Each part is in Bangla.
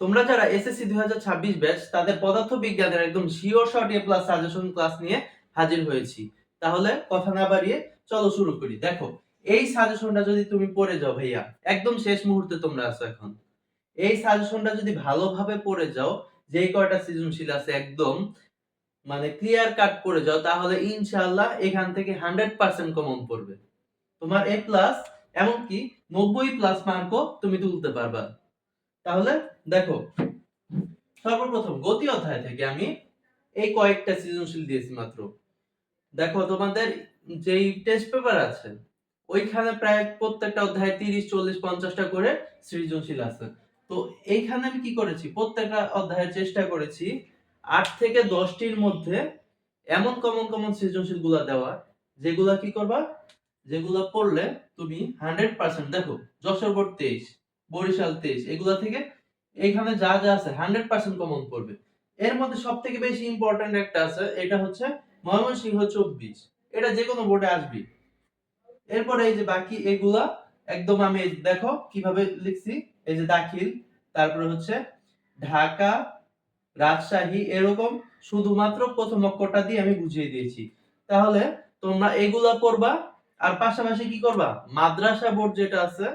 তোমরা যারা এসএসসি 2026 ব্যাচ তাদের পদার্থ বিজ্ঞানের একদম শিওর শর্ট এ প্লাস সাজেশন ক্লাস নিয়ে হাজির হয়েছি। তাহলে কথা না বাড়িয়ে চলো শুরু করি। দেখো, এই সাজেশনটা যদি তুমি পড়ে যাও ভাইয়া, একদম শেষ মুহূর্তে তোমরা আছো এখন। এই সাজেশনটা যদি ভালোভাবে পড়ে যাও, যেই কয়টা সৃজনশীল আছে একদম মানে ক্লিয়ার কাট করে যাও, তাহলে ইনশাআল্লাহ এখান থেকে 100% কমন পড়বে। তোমার এ প্লাস এমনকি 90+ মার্কও তুমি তুলতে পারবা। তাহলে দেখো, সর্বপ্রথম গতি অধ্যায় থেকে আমি এই কয়েকটা সৃজনশীল দিয়েছি মাত্র। দেখো, তোমাদের যেই টেস্ট পেপার আছে ওইখানে প্রায় প্রত্যেকটা অধ্যায়ে 30, 40, 50টা করে সৃজনশীল আছে। তো এইখানে আমি কি করেছি, প্রত্যেকটা অধ্যায়ের চেষ্টা করেছি 8 থেকে 10টির মধ্যে এমন কমন কমন সৃজনশীল গুলা দেওয়া, যেগুলা কি করবা, যেগুলা পড়লে তুমি 100%, দেখো যশোর বোর্ড 23, বরিশাল 23, এগুলা থেকে এখানে যা যা আছে 100% কমন পড়বে। এর মধ্যে সবথেকে বেশি ইম্পর্টেন্ট একটা আছে, এটা হচ্ছে ময়মনসিংহ 24, এটা যে কোনো বোর্ডে আসবে। এরপরে এই যে বাকি এগুলা একদম আমি দেখো কিভাবে লিখছি, এই যে দাখিল, তারপরে হচ্ছে ঢাকা, রাজশাহী, এরকম শুধুমাত্র প্রথম অক্ষরটা দিয়ে আমি বুঝিয়ে দিয়েছি। তাহলে তোমরা এগুলা পড়বা, আর পাশাপাশি কি করবা, মাদ্রাসা বোর্ড যেটা আছে,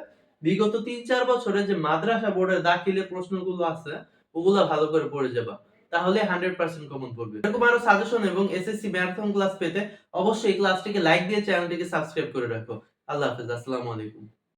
বিগত 3-4 বছরে যে মাদ্রাসা বোর্ডের দাখিলের প্রশ্নগুলো আছে ওগুলা ভালো করে পড়ে যাবা, তাহলে 100% কমন পড়বে। এরকম আরো সাজেশন এবং এসএসসি ম্যারাথন ক্লাস পেতে অবশ্যই ক্লাসটিকে লাইক দিয়ে চ্যানেলটিকে সাবস্ক্রাইব করে রাখো। আল্লাহ হাফেজ, আসসালামু আলাইকুম।